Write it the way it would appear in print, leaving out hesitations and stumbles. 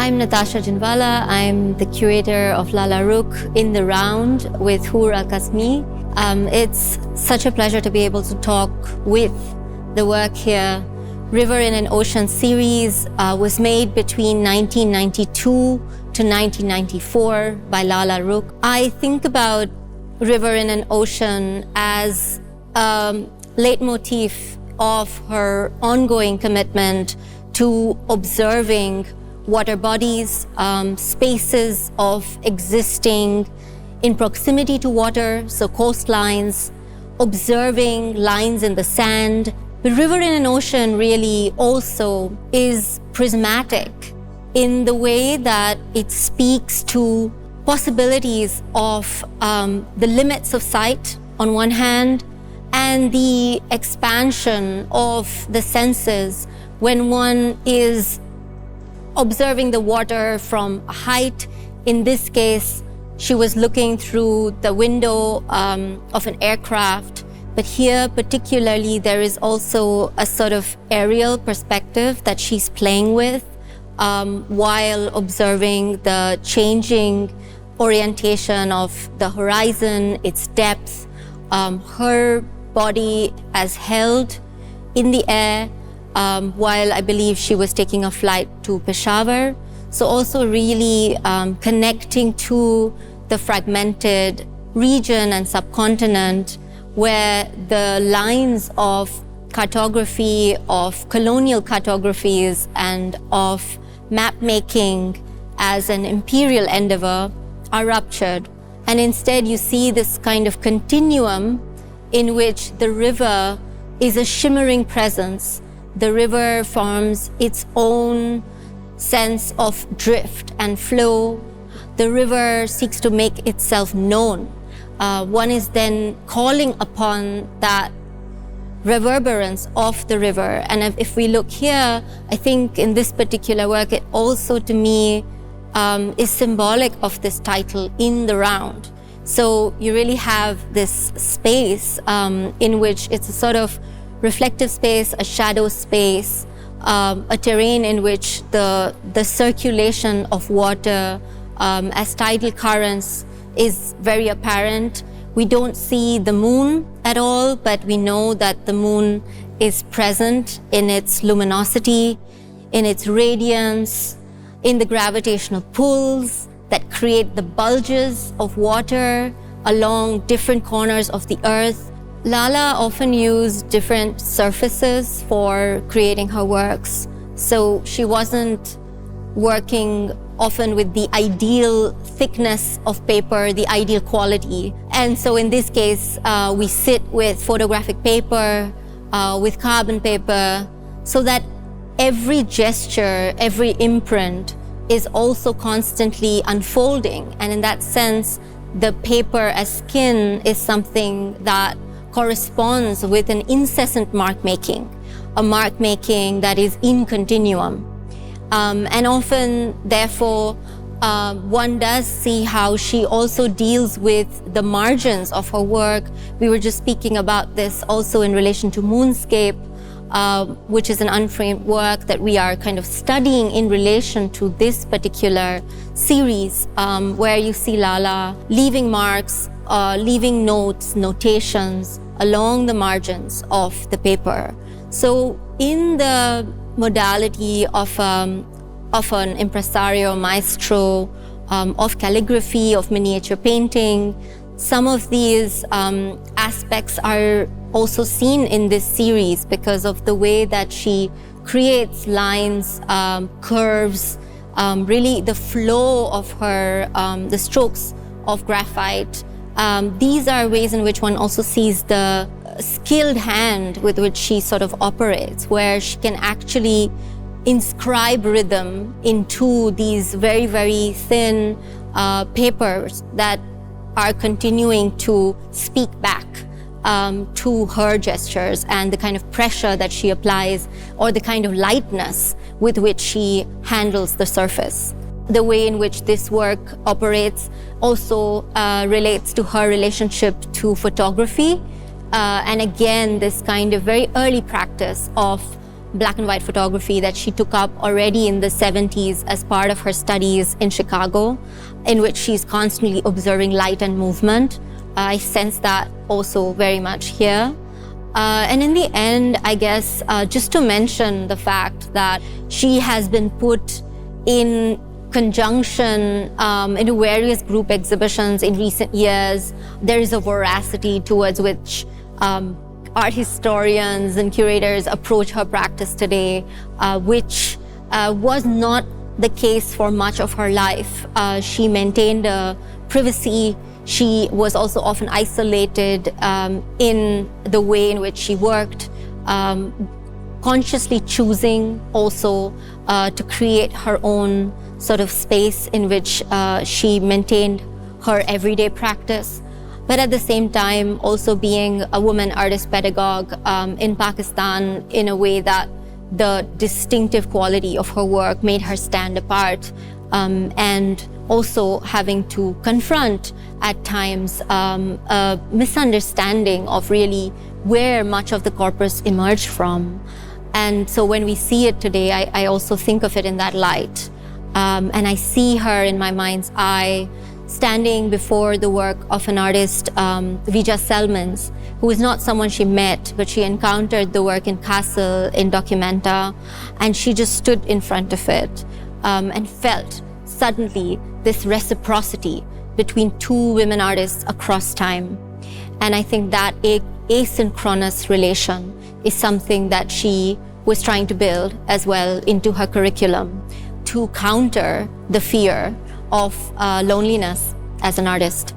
I'm Natasha Ginwala. I'm the curator of Lala Rukh in the round with Hur Al-Qasmi. It's such a pleasure to be able to talk with the work here. River in an Ocean series was made between 1992 to 1994 by Lala Rukh. I think about River in an Ocean as a leitmotif of her ongoing commitment to observing water bodies, spaces of existing in proximity to water, so coastlines, observing lines in the sand. The river in an ocean really also is prismatic in the way that it speaks to possibilities of the limits of sight on one hand, and the expansion of the senses when one is observing the water from a height. In this case, she was looking through the window of an aircraft. But here particularly, there is also a sort of aerial perspective that she's playing with while observing the changing orientation of the horizon, its depth, her body as held in the air, while I believe she was taking a flight to Peshawar. So also really connecting to the fragmented region and subcontinent where the lines of cartography, of colonial cartographies, and of map making as an imperial endeavor are ruptured. And instead you see this kind of continuum in which the river is a shimmering presence. The river forms its own sense of drift and flow. The river seeks to make itself known. One is then calling upon that reverberance of the river. And if we look here, I think in this particular work, it also to me is symbolic of this title, In the Round. So you really have this space in which it's a sort of reflective space, a shadow space, a terrain in which the circulation of water as tidal currents is very apparent. We don't see the moon at all, but we know that the moon is present in its luminosity, in its radiance, in the gravitational pulls that create the bulges of water along different corners of the earth. Lala often used different surfaces for creating her works. So she wasn't working often with the ideal thickness of paper, the ideal quality. And so in this case, we sit with photographic paper, with carbon paper, so that every gesture, every imprint is also constantly unfolding. And in that sense, the paper as skin is something that corresponds with an incessant mark making, a mark making that is in continuum. And often, therefore, one does see how she also deals with the margins of her work. We were just speaking about this also in relation to Moonscape, which is an unframed work that we are kind of studying in relation to this particular series, where you see Lala leaving marks, leaving notes, notations along the margins of the paper. So in the modality of an impresario, maestro, of calligraphy, of miniature painting, some of these aspects are also seen in this series because of the way that she creates lines, curves, really the flow of her, the strokes of graphite. These are ways in which one also sees the skilled hand with which she sort of operates, where she can actually inscribe rhythm into these very, very thin papers that are continuing to speak back to her gestures and the kind of pressure that she applies, or the kind of lightness with which she handles the surface. The way in which this work operates also relates to her relationship to photography. And again, this kind of very early practice of black and white photography that she took up already in the 70s as part of her studies in Chicago, in which she's constantly observing light and movement. I sense that also very much here. And in the end, I guess, just to mention the fact that she has been put in conjunction into various group exhibitions in recent years. There is a voracity towards which art historians and curators approach her practice today, which was not the case for much of her life. She maintained a privacy. She was also often isolated in the way in which she worked, consciously choosing also to create her own sort of space in which she maintained her everyday practice. But at the same time, also being a woman artist pedagogue in Pakistan in a way that the distinctive quality of her work made her stand apart, and also having to confront at times a misunderstanding of really where much of the corpus emerged from. And so when we see it today, I also think of it in that light. And I see her in my mind's eye standing before the work of an artist, Vija Selmans, who is not someone she met, but she encountered the work in Kassel, in Documenta, and she just stood in front of it and felt suddenly this reciprocity between two women artists across time. And I think that asynchronous relation is something that she was trying to build as well into her curriculum to counter the fear of loneliness as an artist.